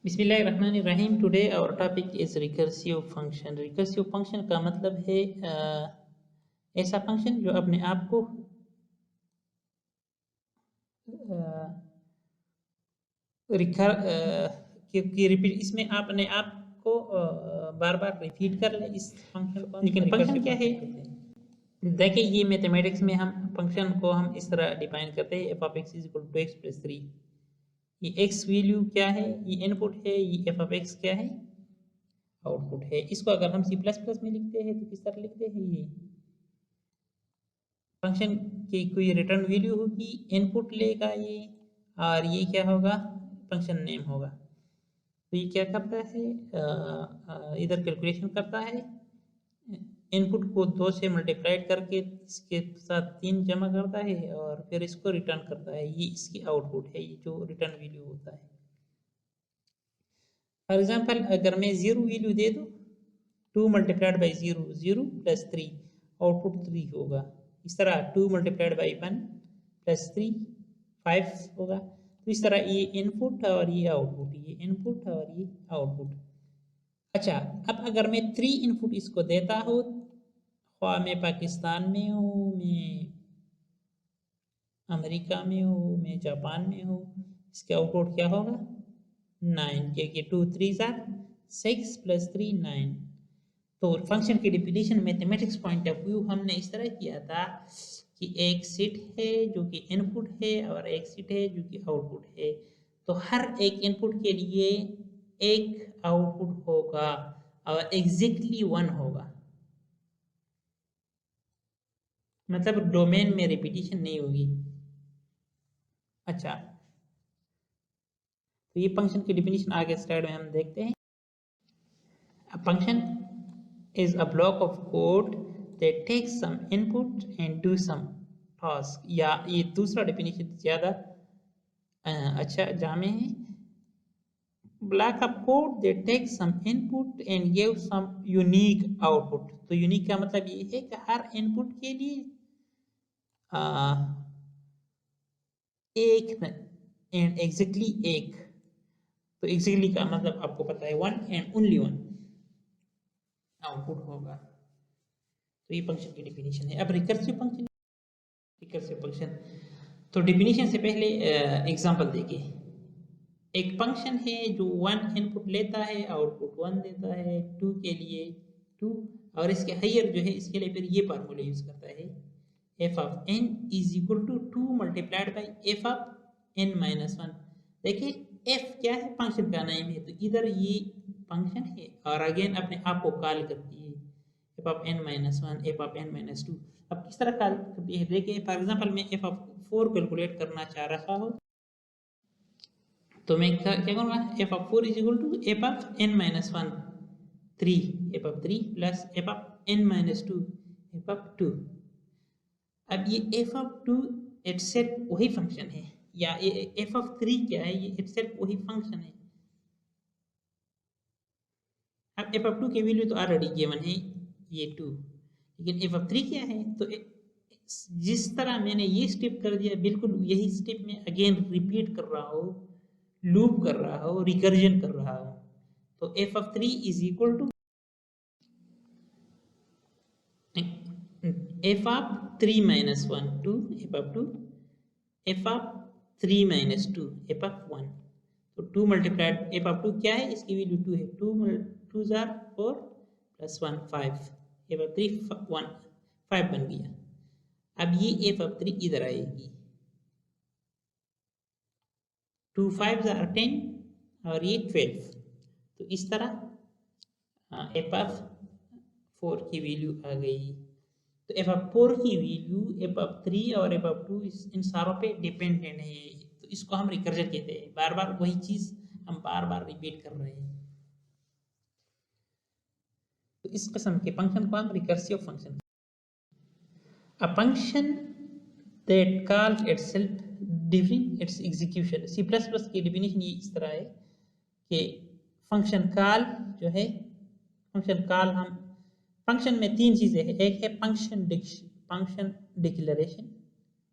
बिस्मिल्लाहिर्रहमानिर्रहीम। Today our topic is recursive function. Recursive function का मतलब है ऐसा फंक्शन जो अपने आप को रिकर की रिपीट, इसमें अपने आप को बार बार रिपीट कर ले इस फंक्शन को। लेकिन फंक्शन क्या है? देखिए, ये मैथमेटिक्स में हम फंक्शन को हम इस तरह डिफाइन करते हैं, F of X is equal to X plus 3। ये एक्स वैल्यू क्या है? ये इनपुट है। ये एफ ऑफ एक्स क्या है? आउटपुट है। इसको अगर हम सी प्लस प्लस में लिखते हैं तो किस तरह लिखते हैं? ये फंक्शन की कोई रिटर्न वैल्यू होगी, इनपुट लेगा ये, और ये क्या होगा? फंक्शन नेम होगा। तो ये क्या करता है? इधर कैलकुलेशन करता है, इनपुट को 2 से मल्टीप्लाइड करके इसके साथ 3 जमा करता है और फिर इसको रिटर्न करता है। ये इसकी आउटपुट है, ये जो रिटर्न वैल्यू होता है। फॉर एग्जाम्पल, अगर मैं 0 वैल्यू दे दूँ, 2 मल्टीप्लाइड बाई 0, 0 प्लस 3, आउटपुट 3 होगा। इस तरह 2 मल्टीप्लाइड बाई 1 प्लस 3, 5 होगा। तो इस तरह ये इनपुट और ये आउटपुट, ये इनपुट और ये आउटपुट। अच्छा, अब अगर मैं 3 इनपुट इसको देता हूँ, ख्वाह मैं पाकिस्तान में हूँ, मैं अमेरिका में हूँ, मैं जापान में हूँ, इसका आउटपुट क्या होगा? 9, क्योंकि 2 3 6 प्लस 3 9। तो फंक्शन की definition mathematics point of view हमने इस तरह किया था कि एक सेट है जो कि इनपुट है और एक सेट है जो कि आउटपुट है। तो हर एक इनपुट के लिए एक आउटपुट होगा और एग्जैक्टली 1 होगा, मतलब डोमेन में रिपीटिशन नहीं होगी। अच्छा, तो ये फंक्शन की डिफिनीशन आगे स्लाइड में हम देखते हैं। A function is a block of code that takes some input and do some task। या ये दूसरा डेफिनेशन ज़्यादा अच्छा जामे है। Block of code that takes some input and gives some unique output। तो यूनिक का मतलब ये है कि हर इनपुट के लिए एक एंड एग्जैक्टली एक। तो एग्जैक्टली का मतलब आपको पता है 1 एंड ओनली 1 आउटपुट होगा। तो ये फंक्शन की डेफिनेशन है। अब रिकर्सिव फंक्शन, रिकर्सिव फंक्शन तो डेफिनेशन से पहले एग्जांपल देखिए। एक फंक्शन है जो 1 इनपुट लेता है, आउटपुट 1 देता है, 2 के लिए 2, और इसके हायर जो है इसके लिए फिर ये फार्मूला यूज करता है, F of N is equal to 2 multiplied by F of N minus 1। देखिए एफ क्या है? फंक्शन का नेम है। तो इधर ये फंक्शन है और अगेन अपने आप को कॉल करती है, F of N minus 1, F of N minus 2। अब किस तरह कॉल करती है? देखिए, फॉर एग्जाम्पल मैं एफ ऑफ 4 कैलकुलेट करना चाह रहा हूँ, तो मैं क्या करूँगा? F of 4 is equal to F of N minus 1 3, F of 3 plus F of N minus 2, F of 2। अब ये एफ ऑफ 2 इटसेल्फ वही फंक्शन है, या ये एफ ऑफ 3 क्या है? ये इटसेल्फ वही फंक्शन है। अब एफ ऑफ 2 की वैल्यू तो ऑलरेडी गिवन है, ये 2, लेकिन एफ ऑफ 3 क्या है? तो जिस तरह मैंने ये स्टेप कर दिया, बिल्कुल यही स्टेप में अगेन रिपीट कर रहा हूँ, लूप कर रहा हूँ, रिकर्जन कर रहा हूँ। तो F of 3 is equal to F of 3 minus 1 to F of 2, F of 3 minus 2, F of 1। तो 2 मल्टीप्लाइड एफ ऑफ 2 क्या है? इसकी वैल्यू 2 है। 2 जार 4 प्लस 1 5, एफ ऑफ 3 1 5 बन गया। अब ये एफ ऑफ 3 इधर आएगी, 2 5 जार 10 और ये 12। तो इस तरह एफ ऑफ 4 की वैल्यू आ गई। तो एफ ऑफ 4 की वैल्यू एफ ऑफ 3 और एफ ऑफ 2 इन सारों पे डिपेंडेंट है। तो इसको हम रिकर्जन कहते हैं, बार बार वही चीज हम बार बार रिपीट कर रहे हैं। तो इस किस्म के फंक्शन को हम recursive function. A function that calls itself during its execution. C plus plus की डेफिनेशन ये इस तरह है कि फंक्शन कॉल जो है, फंक्शन कॉल हम फंक्शन में 3 चीजें हैं। एक है फंक्शन डिक्लेरेशन,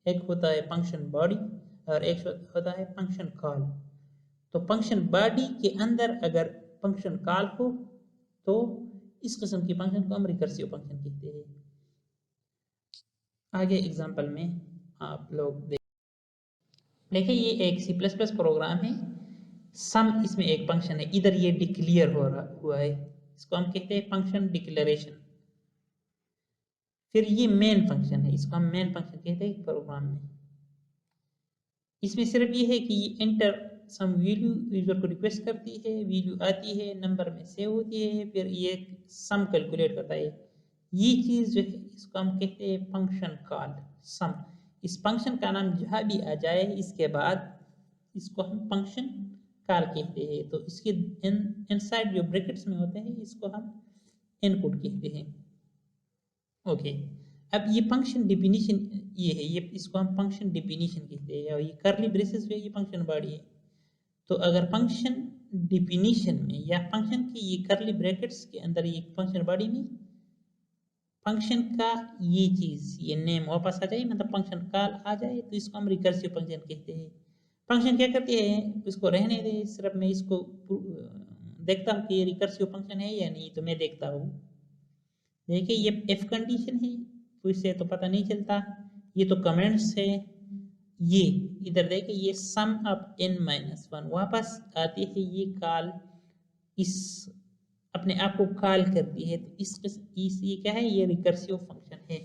एक होता है फंक्शन बॉडी और एक होता है फंक्शन कॉल। तो फंक्शन बॉडी के अंदर अगर फंक्शन कॉल हो तो इस किस्म की फंक्शन को हम रिकर्सिव फंक्शन कहते हैं। आगे एग्जांपल में आप लोग देखिए, ये एक C++ प्रोग्राम है। सम इसमें एक फंक्शन है, इधर ये डिक्लेयर हो रहा हुआ है, इसको हम कहते हैं फंक्शन डिक्लेरेशन। फिर ये मेन फंक्शन है, इसको हम मेन फंक्शन कहते हैं प्रोग्राम में। इसमें सिर्फ ये है कि ये एंटर सम वैल्यू यूजर को रिक्वेस्ट करती है, वैल्यू आती है, नंबर में सेव होती है, फिर ये सम कैलकुलेट करता है। ये चीज़ जो है इसको हम कहते हैं फंक्शन कॉल सम। इस फंक्शन का नाम जहाँ भी आ जाए इसके बाद इसको हम फंक्शन कॉल कहते हैं। तो इसके इनसाइड जो ब्रैकेट्स में होते हैं इसको हम इनपुट कहते हैं। ओके, अब ये फंक्शन डिफिनीशन ये है, ये इसको हम फंक्शन डिफिनीशन कहते हैं, और ये करली ब्रेसेस पे ये फंक्शन बॉडी है। तो अगर फंक्शन डिफिनीशन में या फंक्शन की ये करली ब्रैकेट्स के अंदर ये फंक्शन बॉडी में फंक्शन का ये चीज़ ये नेम वापस आ जाए, मतलब फंक्शन कॉल आ जाए, तो इसको हम रिकर्सिव फंक्शन कहते हैं। फंक्शन क्या करती है, इसको रहने दे, सिर्फ मैं इसको देखता हूँ कि ये रिकर्सिव फंक्शन है या नहीं, तो मैं देखता हूँ। देखिए ये एफ कंडीशन है, तो इससे तो पता नहीं चलता, ये तो कमेंट्स है। ये इधर देखिए ये सम ऑफ n-1 वापस आती है, ये कॉल इस अपने आप को कॉल करती है, तो इस ये क्या है, ये रिकर्सिव फंक्शन है।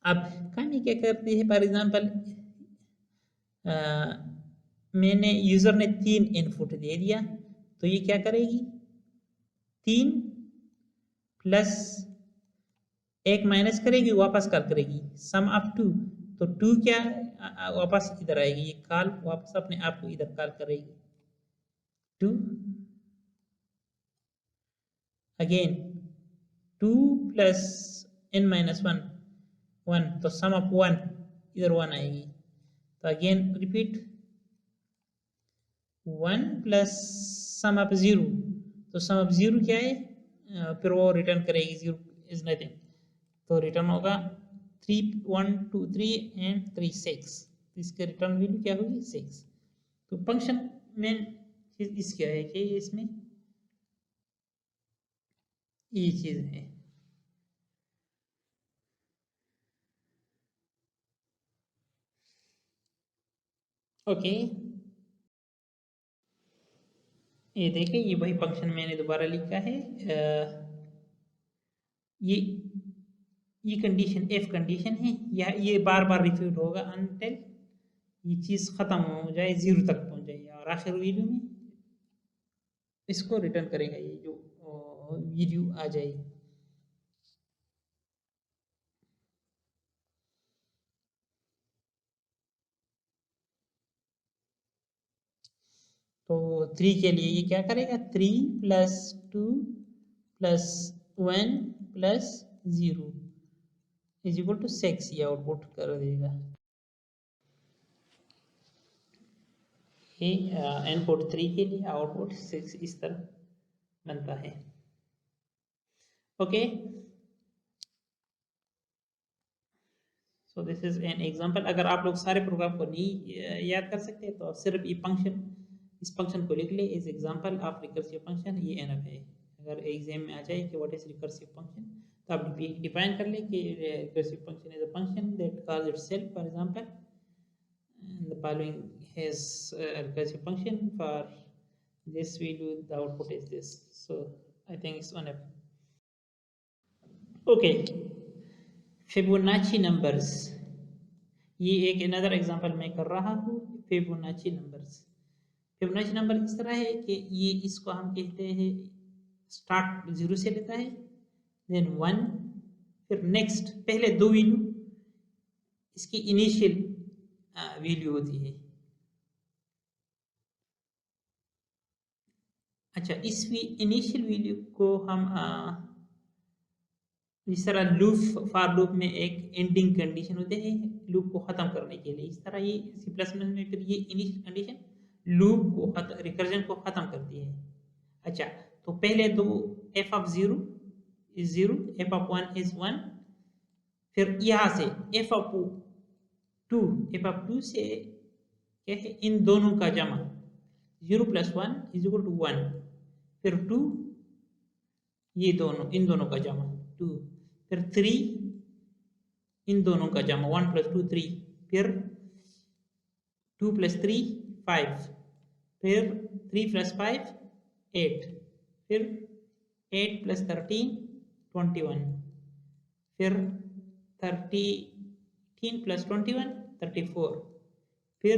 अब काम ये क्या करती है, फॉर एग्जांपल मैंने यूजर ने 3 इनपुट दे दिया, तो ये क्या करेगी, 3 प्लस 1 माइनस करेगी, वापस कॉल करेगी सम ऑफ 2, तो 2 क्या वापस इधर आएगी, ये कॉल वापस अपने आप को इधर कॉल करेगी 2 अगेन 2 प्लस n-1 1, तो सम ऑफ 1 इधर 1 आएगी, तो again repeat 1 plus sum of 0, तो सम ऑफ 0 क्या है, फिर वो रिटर्न करेगी 0 इज नथिंग, तो रिटर्न होगा 3 1 2 3 एंड 3 6, इसके रिटर्न वैल्यू क्या होगी 6। तो फंक्शन मेन चीज इस क्या है कि इसमें ये चीज है। ओके, ये देखिए ये वही फंक्शन मैंने दोबारा लिखा है। ये कंडीशन एफ कंडीशन है, या ये बार बार रिपीट होगा अनटिल ये चीज़ ख़त्म हो जाए, 0 तक पहुंच जाए, और आखिर वैल्यू में इसको रिटर्न करेगा, ये जो वैल्यू आ जाए। तो 3 के लिए ये क्या करेगा, 3 plus 2 plus 1 plus 0 is equal to 6, ये आउटपुट कर देगा। ये इनपुट 3 के लिए आउटपुट 6 इस तरह बनता है। Okay, so this is an example. अगर आप लोग सारे प्रोग्राम को नहीं याद कर सकते तो सिर्फ ये फंक्शन, इस फंक्शन को लिख ले is example of recursive function, ये एनफ है। अगर एग्जाम में आ जाए कि व्हाट इज रिकर्सिव फंक्शन, तो आप डिफाइन कर ले कि recursive function is a function that calls itself, for example the following has a recursive function for this value, the output is this. So I think it's on a okay. Fibonacci numbers, ये एक another example मैं कर रहा हूँ। Fibonacci numbers, Fibonacci number इस तरह है कि ये इसको हम कहते हैं स्टार्ट 0 से लेता है, देन 1, फिर नेक्स्ट पहले 2 वैल्यू इसकी इनिशियल वैल्यू होती है। अच्छा, इस इनिशियल वैल्यू को हम इस तरह लूप, फॉर लूप में एक एंडिंग कंडीशन होते हैं लूप को खत्म करने के लिए, इस तरह ये C++ में फिर ये इनिशियल कंडीशन लूप को रिकर्जन को खत्म करती है। अच्छा, तो पहले दो f of 0 is 0, f of 1 is 1, फिर यहाँ से f ऑफ 2 से क्या है, इन दोनों का जमा, 0 + 1 = 1, फिर 2 ये दोनों इन दोनों का जमा 2, फिर 3 इन दोनों का जमा 1 + 2 3, फिर 2 + 3 5, फिर 3 + 5 8, फिर 8 + 13 21, फिर 13 + 21 34, फिर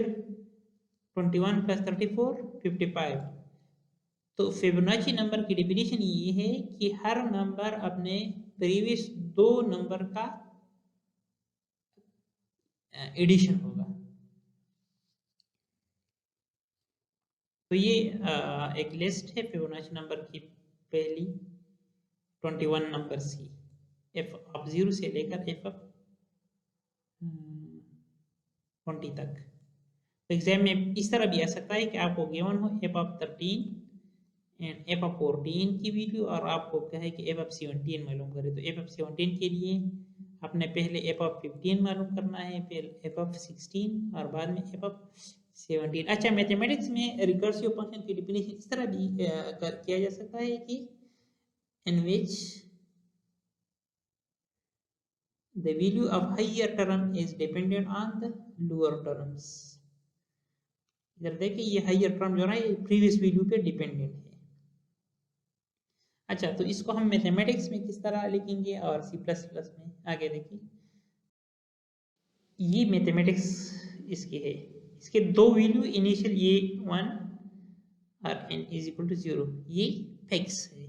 21 + 34 55। तो फिबोनाची नंबर की डेफिनेशन ये है कि हर नंबर अपने प्रीवियस दो नंबर का एडिशन होगा। तो ये एक लिस्ट है फिबोनाची नंबर की पहली 21 नंबर की, एफ ऑफ 0 से लेकर एफ ऑफ 20 तक। तो एग्जाम में इस तरह भी आ सकता है कि आपको गिवन हो F of 13 and F of 14 की वैल्यू, और आपको कहे कि एफ ऑफ 17 मालूम करें। तो एफ ऑफ 17 के लिए आपने पहले एफ ऑफ 15 मालूम करना है, फिर एफ ऑफ 16 और बाद में एफ ऑफ 17। अच्छा, मैथमेटिक्स में रिकर्सिव फंक्शन की डेफिनेशन इस तरह भी किया जा सकता है कि इन विच the value of higher term is dependent on the lower terms। इधर देखिए ये हायर टर्म जो है प्रीवियस वैल्यू पे डिपेंडेंट है। अच्छा, तो इसको हम मैथमेटिक्स में किस तरह लिखेंगे और C++ में आगे देखिए। ये मैथमेटिक्स इसकी है, इसके दो वैल्यू इनिशियल ये 1 और n = 0 ये फिक्स है,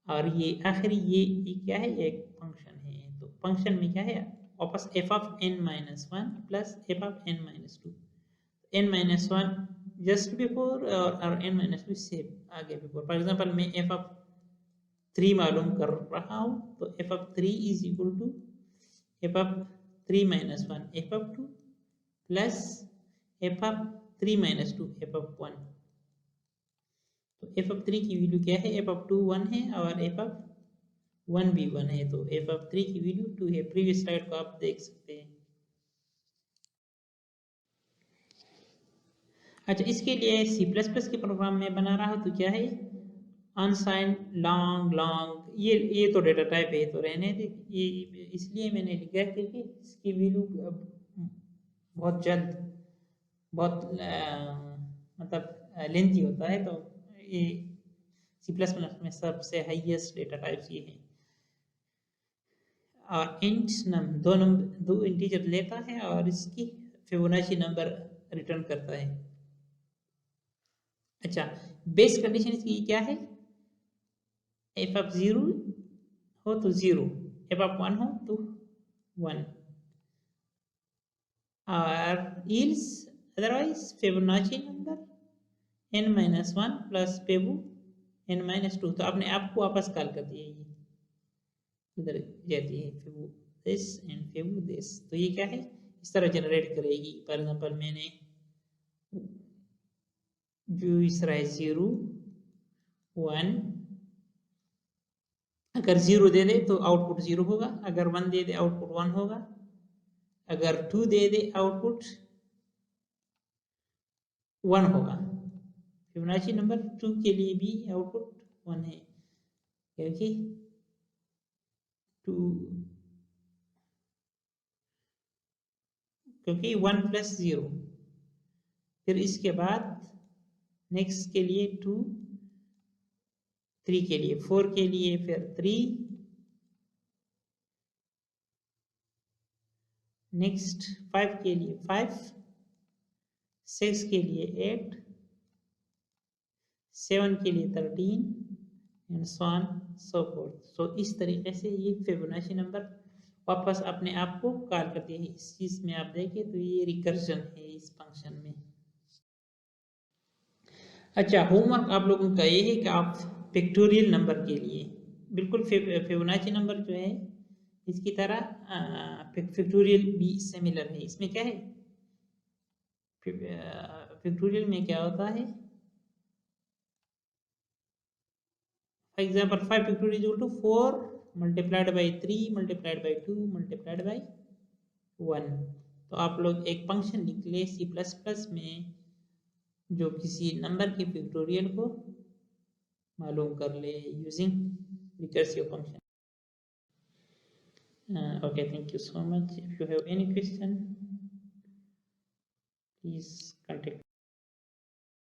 और ये आखिरी ये क्या है, ये एक फंक्शन है। तो फंक्शन में क्या है, वापस f of n - 1 plus f of n - 2, n - 1 just before और n - 2 से आगे बिफोर। फॉर एग्जांपल मैं f ऑफ 3 मालूम कर रहा हूँ, तो f of 3 = f of 3 - 1 f of 2 plus f of 3 - 2 f of 1। तो f ऑफ 3 की वैल्यू क्या है, f ऑफ 2 1 है और f ऑफ 1 भी 1 है, तो f ऑफ 3 की वैल्यू 2 है। प्रीवियस स्लाइड को आप देख सकते हैं। अच्छा, इसके लिए C++ के प्रोग्राम में बना रहा हूँ, तो क्या है अनसाइंड लॉन्ग लॉन्ग, ये तो डेटा टाइप है, तो रहने दे, ये इसलिए मैंने लिखा है क्योंकि इसकी वैल्यू बहुत जल्द बहुत मतलब लेंथी होता है। तो ये C++ में सबसे हाईएस्ट डेटा टाइप्स ये हैं। और इंट दो इंटीजर लेता है और इसकी फिबोनाची नंबर रिटर्न करता है। अच्छा, बेस कंडीशन इसकी क्या है, एफ ऑफ 0 हो तो 0, एफ ऑफ 1 हो तो 1, और else otherwise Fibonacci number n - 1 plus पेबू n - 2। तो अपने आप को वापस कॉल करती है, ये इधर जाती है फेबू दिस एंड फेबू दिस। तो ये क्या है, इस तरह जनरेट करेगी। फॉर एग्जांपल मैंने जो इस तरह है 0 1, अगर 0 दे दे तो आउटपुट 0 होगा, अगर 1 दे दे आउटपुट 1 होगा, अगर 2 दे दे आउटपुट 1 होगा। फिबोनाची नंबर 2 के लिए भी आउटपुट 1 है, क्योंकि 1 + 0। फिर इसके बाद नेक्स्ट के लिए 2, 3 के लिए 4 के लिए फिर 3, नेक्स्ट 5 के लिए 5, 6 के लिए 8, 7 के लिए 13 and so on so fourth. So इस तरीके से ये फिबोनाची नंबर वापस अपने आप को कॉल करती है। इस चीज में आप देखें तो ये रिकर्जन है इस फंक्शन में। अच्छा, होमवर्क आप लोगों का ये है कि आप फैक्टोरियल नंबर के लिए बिल्कुल फिबोनाची नंबर जो है इसकी तरह फैक्टोरियल भी सिमिलर है। इसमें क्या है, फैक्टोरियल में क्या होता है, for example 5 factorial = 4 multiplied by 3 multiplied by 2 multiplied by 1। तो आप लोग एक फंक्शन लिख ले C++ में जो किसी नंबर के फैक्टोरियल को मालूम कर ले using recursive function. Okay, thank you so much. If you have any question, please contact